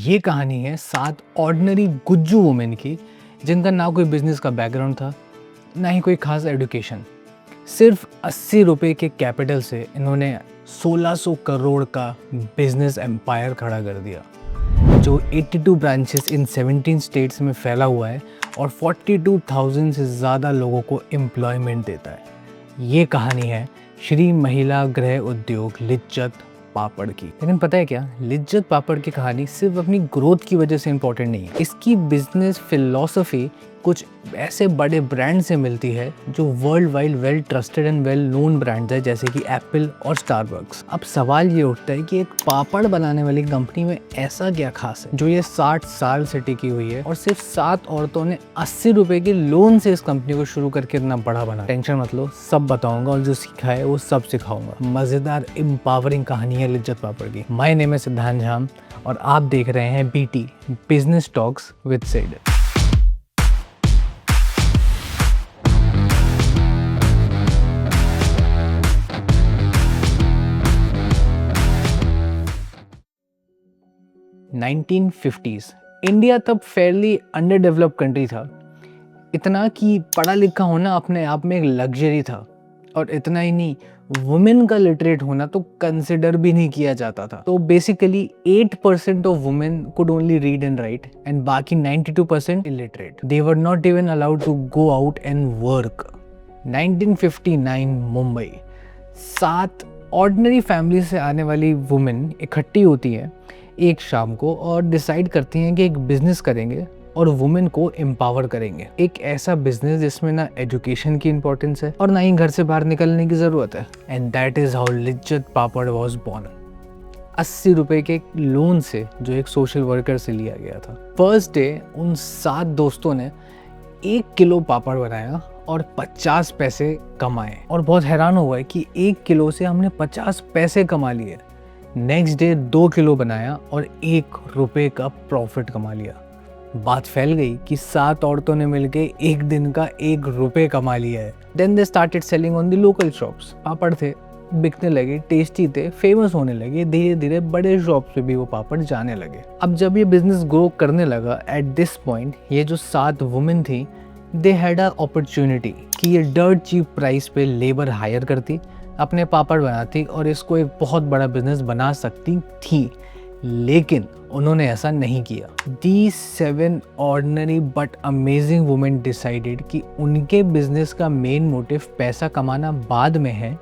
ये कहानी है 7 ऑर्डिनरी गुज्जू वुमेन की, जिनका ना कोई बिजनेस का बैकग्राउंड था, ना ही कोई खास एजुकेशन। सिर्फ 80 रुपए के कैपिटल से इन्होंने 1600 करोड़ का बिजनेस एम्पायर खड़ा कर दिया, जो 82 ब्रांचेस इन 17 स्टेट्स में फैला हुआ है और 42,000 से ज़्यादा लोगों को एम्प्लॉयमेंट देता है। ये कहानी है श्री महिला गृह उद्योग लिज्जत पापड़ की। लेकिन पता है क्या, लिज्जत पापड़ की कहानी सिर्फ अपनी ग्रोथ की वजह से इम्पोर्टेंट नहीं है। इसकी बिजनेस फिलॉसफी कुछ ऐसे बड़े ब्रांड से मिलती है जो world wide well trusted and well known brands है, जैसे कि एप्पल और स्टारबक्स। अब सवाल ये उठता है कि एक पापड़ बनाने वाली कंपनी में ऐसा क्या खास है जो ये 60 साल से टिकी हुई है और सिर्फ 7 औरतों ने 80 रुपए के लोन से इस कंपनी को शुरू करके इतना बड़ा बना। टेंशन मत लो, सब बताऊंगा और जो सीखा है वो सब सिखाऊंगा। मजेदार एम्पावरिंग कहानी है लिज्जत पापड़ की। माय नेम है सिद्धांत झाम और आप देख रहे हैं BT business talks with Sid. India तब फेयरली अंडर डेवलप्ड कंट्री था, इतना कि पढ़ा लिखा होना अपने आप में एक लग्जरी था। और इतना ही नहीं, वुमेन का लिटरेट होना तो कंसिडर भी नहीं किया जाता था। तो basically 8% of women could only read and write and बाकी 92% illiterate. They were not even allowed to go out and work. 1959 Mumbai, 7 ordinary family से आने वाली वुमेन इकट्ठी होती है एक शाम को और डिसाइड करती हैं कि एक बिजनेस करेंगे और वुमेन को एम्पावर करेंगे। एक ऐसा बिजनेस जिसमें ना एजुकेशन की इंपॉर्टेंस है और ना ही घर से बाहर निकलने की जरूरत है। And that is how Lijjat papad was born. 80 रुपए के लोन से जो एक सोशल वर्कर से लिया गया था। फर्स्ट डे उन 7 दोस्तों ने 1 किलो पापड़ बनाया और 50 पैसे कमाए और बहुत हैरान हुआ है कि 1 किलो से हमने 50 पैसे कमा लिए। नेक्स्ट डे 2 किलो बनाया और 1 रुपए का प्रॉफिट कमा लिया। बात फैल गई कि 7 औरतों ने मिलके एक दिन का 1 रुपए कमा लिया है। Then they started selling on the local shops. पापड़ थे, बिकने लगे, टेस्टी थे, फेमस होने लगे। धीरे धीरे बड़े शॉप्स पे भी वो पापड़ जाने लगे। अब जब ये बिजनेस ग्रो करने लगा, एट दिस पॉइंट ये जो 7 वुमेन थी, दे हैड अ अपॉर्चुनिटी कि ये डर्ट चीप प्राइस पे लेबर हायर करती, अपने पापड़ बनाती और इसको एक बहुत बड़ा बिजनेस बना सकती थी। लेकिन उन्होंने ऐसा नहीं किया। These 7 ordinary but amazing women decided कि उनके बिजनेस का मेन मोटिव पैसा कमाना बाद में है।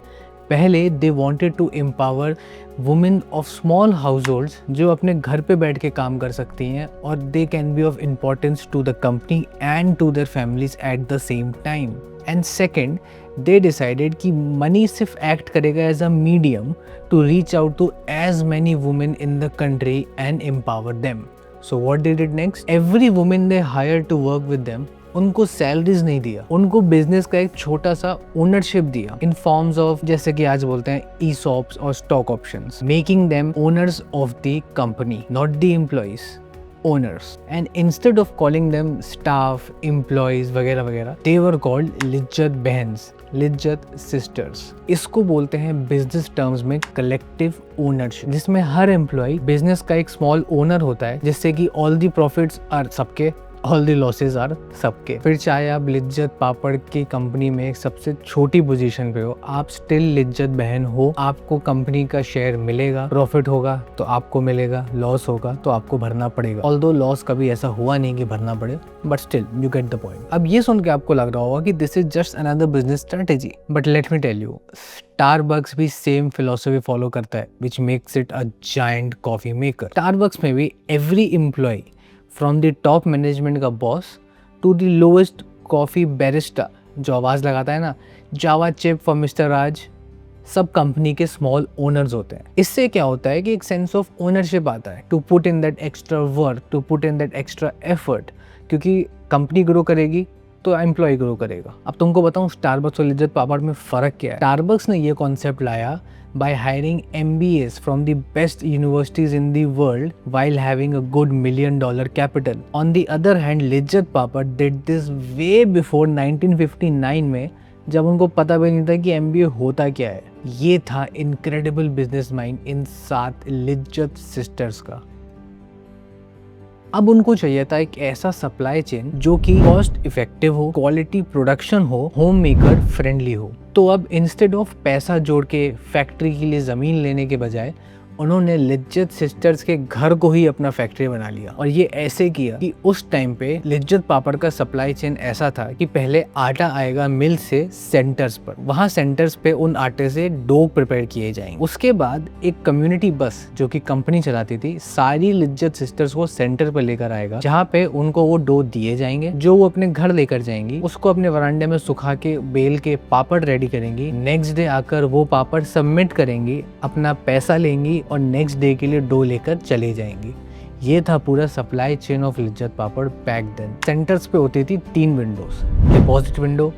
पहले they wanted to empower women of small households जो अपने घर पे बैठ के काम कर सकती हैं और they can be of importance to the company and to their families at the same time. And second, they decided कि मनी सिर्फ एक्ट करेगा as a medium to reach out to as many women in the country and empower them. So what they did next? Every women they hire to work with them, उनको salaries नहीं दिया, उनको business का एक छोटा सा ownership दिया इन forms of, जैसे कि आज बोलते हैं, ईसॉप्स और stock options, making them owners of the company, not the employees, owners. And instead of calling them staff, employees वगैरह वगैरह, they were called लिज्जत बहन्स, लिज्जत सिस्टर्स। इसको बोलते हैं बिजनेस टर्म्स में कलेक्टिव ओनरशिप, जिसमें हर एम्प्लॉय बिजनेस का एक स्मॉल ओनर होता है, जिससे कि ऑल दी प्रॉफिट्स आर सबके, ऑल दी लॉसेज आर सबके। फिर चाहे आप लिज्जत पापड़ की कंपनी में सबसे छोटी पोजीशन पे हो, आप स्टिल लिज्जत बहन हो। आपको कंपनी का शेयर मिलेगा, प्रॉफिट होगा तो आपको मिलेगा, लॉस होगा तो आपको भरना पड़ेगा। ऑल्दो लॉस कभी ऐसा हुआ नहीं कि भरना पड़े, but still you get the point. अब ये सुन के आपको लग रहा होगा कि this is just another business strategy, but let me tell you, Starbucks भी सेम फिलोसफी फॉलो करता है, which makes it a giant coffee maker. Starbucks में भी every employee from the top management का boss to the lowest coffee barista जो आवाज़ लगाता है ना, जावा चिप फॉर मिस्टर राज, सब कंपनी के स्मॉल ओनर्स होते हैं। इससे क्या होता है कि एक सेंस ऑफ ओनरशिप आता है, to put in that extra work, to put in that extra effort, क्योंकि कंपनी ग्रो करेगी तो एम्प्लॉय ग्रो करेगा। अब तुमको बताऊं स्टारबक्स और लिज्जत पापड़ में फ़र्क क्या है। स्टारबक्स ने ये कॉन्सेप्ट लाया by hiring MBAs from the best universities in the world while having a good $1 million capital. On the other hand, Lijjat papad did this way before 1959 में, जब उनको पता भी नहीं था कि MBA होता क्या है। ये था incredible business mind in 7 Lijjat sisters का। अब उनको चाहिए था एक ऐसा सप्लाई चेन जो कि कॉस्ट इफेक्टिव हो, क्वालिटी प्रोडक्शन हो, होम मेकर फ्रेंडली हो। तो अब इंस्टेड ऑफ पैसा जोड़ के फैक्ट्री के लिए ज़मीन लेने के बजाय उन्होंने लिज्जत सिस्टर्स के घर को ही अपना फैक्ट्री बना लिया। और ये ऐसे किया कि उस टाइम पे लिज्जत पापड़ का सप्लाई चेन ऐसा था कि पहले आटा आएगा मिल से सेंटर्स पर, वहाँ सेंटर्स पे उन आटे से डो प्रिपेयर किए जाएंगे। उसके बाद एक कम्युनिटी बस जो कि कंपनी चलाती थी सारी लिज्जत सिस्टर्स को सेंटर पर लेकर आएगा, जहाँ पे उनको वो डो दिए जाएंगे जो वो अपने घर लेकर जाएंगी, उसको अपने वरांडे में सुखा के बेल के पापड़ रेडी करेंगी। नेक्स्ट डे आकर वो पापड़ सबमिट करेंगी, अपना पैसा लेंगी और नेक्स्ट डे के लिए डो लेकर चले जाएंगी। ये था पूरा supply chain of Lijjat Papad back then. Centres पे होती थी 3 windows, deposit window,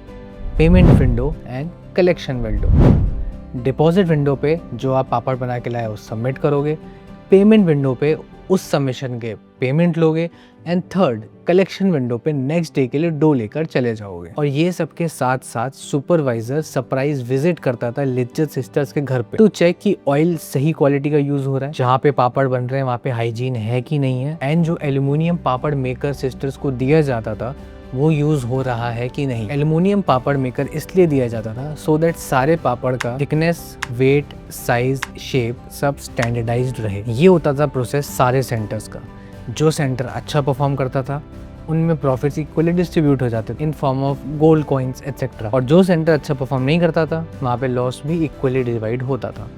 payment window and collection window. Deposit window पे जो आप पापड़ बना के लाए वो सबमिट करोगे, पेमेंट विंडो पे उस सबमिशन के पेमेंट लोगे एंड थर्ड कलेक्शन विंडो पे नेक्स्ट डे के लिए डो लेकर चले जाओगे। और ये सब के साथ साथ सुपरवाइजर सरप्राइज विजिट करता था लिज्जत सिस्टर्स के घर पे टू चेक कि ऑयल सही क्वालिटी का यूज हो रहा है, जहाँ पे पापड़ बन रहे हैं वहाँ पे हाइजीन है कि नहीं है, एंड जो एल्यूमिनियम पापड़ मेकर सिस्टर्स को दिया जाता था वो यूज हो रहा है कि नहीं। एल्युमिनियम पापड़ मेकर इसलिए दिया जाता था सो दैट सारे पापड़ का थिकनेस, वेट, साइज, शेप सब स्टैंडर्डाइज्ड रहे। ये होता था प्रोसेस सारे सेंटर्स का। जो सेंटर अच्छा परफॉर्म करता था उनमें प्रॉफिट्स इक्वली डिस्ट्रीब्यूट हो जाते थे in form of gold coins etcetera, और जो सेंटर अच्छा परफॉर्म नहीं करता था वहाँ पे लॉस भी इक्वली डिवाइड होता था।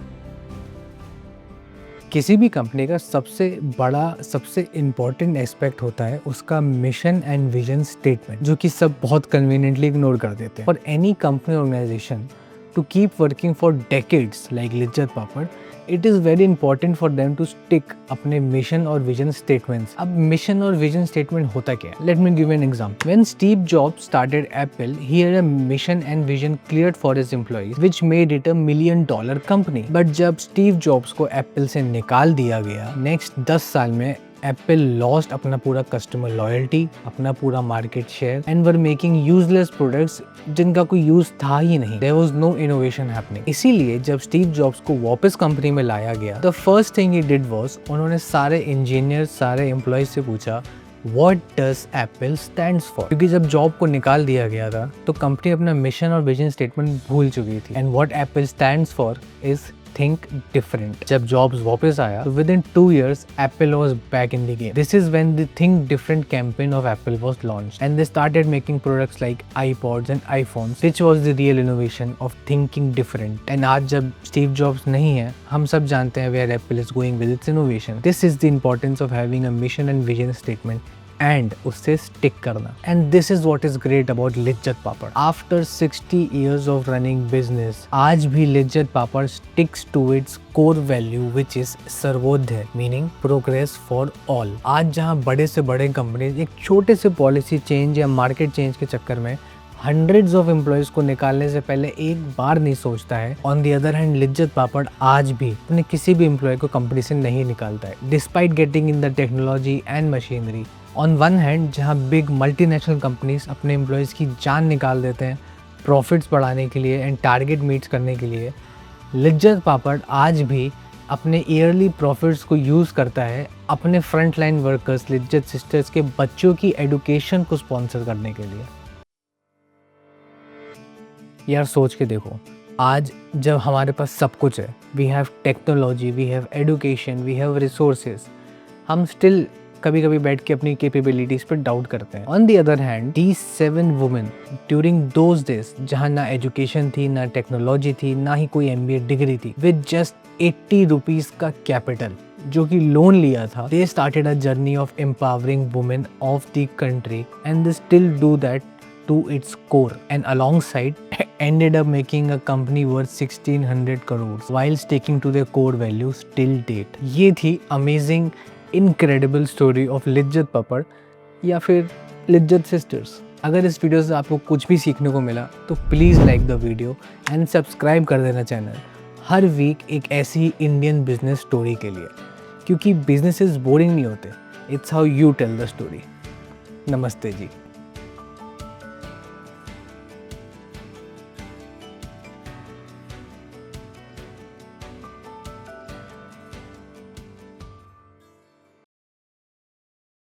किसी भी कंपनी का सबसे बड़ा, सबसे इम्पॉर्टेंट एस्पेक्ट होता है उसका मिशन एंड विजन स्टेटमेंट, जो कि सब बहुत कन्वीनियंटली इग्नोर कर देते हैं। For any company organisation to keep working for decades like Lijjat Papad, it is very important for them to stick अपने मिशन और विजन स्टेटमेंट्स। अब मिशन और विजन स्टेटमेंट होता क्या है? Let me give an example. When Steve Jobs started Apple, he had a mission and vision clear for his employees which made it a $1 million company. But जब Steve Jobs को Apple से निकाल दिया गया, next 10 साल में Apple lost अपना पूरा कस्टमर लॉयल्टी, अपना पूरा market share and were making useless products जिनका कोई यूज था ही नहीं। There was no innovation happening. इसीलिए जब स्टीव जॉब्स को वापस कंपनी में लाया गया, the first thing he did was उन्होंने सारे इंजीनियर, सारे एम्प्लॉयज से पूछा What does Apple stands for? क्योंकि जब जॉब को निकाल दिया गया था तो कंपनी अपना मिशन और विजन स्टेटमेंट भूल चुकी थी। And what Apple stands for is think different. जब जॉब्स वापस आया तो within 2 years Apple was back in the game. This is when the think different campaign of Apple was launched and they started making products like iPods and iPhones, which was the real innovation of thinking different. And आज जब Steve Jobs नहीं है, हम सब जानते हैं where Apple is going with its innovation. This is the importance of having a mission and vision statement and उससे stick करना. And this is what is great about Lijjat papad. After 60 years of running business, आज भी लिज्जत पापड़ sticks to its core value which is Sarvodaya, meaning progress for all. आज जहाँ बड़े से बड़े companies एक छोटे से पॉलिसी चेंज या मार्केट चेंज के चक्कर में हंड्रेड्स ऑफ एम्प्लॉयज को निकालने से पहले एक बार नहीं सोचता है, on the other hand Lijjat papad आज भी अपने किसी भी एम्प्लॉय को कंपनी से नहीं निकालता है, despite getting in the technology and machinery. On one hand जहाँ बिग मल्टीनेशनल कंपनीज अपने एम्प्लॉयज़ की जान निकाल देते हैं प्रॉफिट्स बढ़ाने के लिए एंड टारगेट मीट्स करने के लिए, लिज्जत पापड़ आज भी अपने ईयरली प्रॉफिट्स को यूज़ करता है अपने front line workers Lijjat sisters के बच्चों की एडुकेशन को स्पॉन्सर करने के लिए। यार सोच के देखो, आज जब हमारे पास सब कुछ है, we have technology, we have education, we have resources, हम स्टिल कभी कभी बैठ के अपनी कैपेबिलिटीज पर डाउट करते हैं। On the other hand these 7 women during those days जहाँ ना एजुकेशन थी, ना टेक्नोलॉजी थी, ना ही कोई MBA डिग्री थी, विद जस्ट 80 रुपीज़ का कैपिटल जो कि लोन लिया था, they started a journey of empowering women of the country and they still do that to its core, and alongside ended up making a company worth 1600 crores while sticking to their core values till date. ये थी amazing incredible story of Lijjat पापड़ या फिर Lijjat sisters. अगर इस video से आपको कुछ भी सीखने को मिला तो please like the video and subscribe कर देना चैनल। हर वीक एक ऐसी इंडियन बिजनेस स्टोरी के लिए, क्योंकि बिजनेसेस बोरिंग नहीं होते, it's how you tell the story. नमस्ते जी।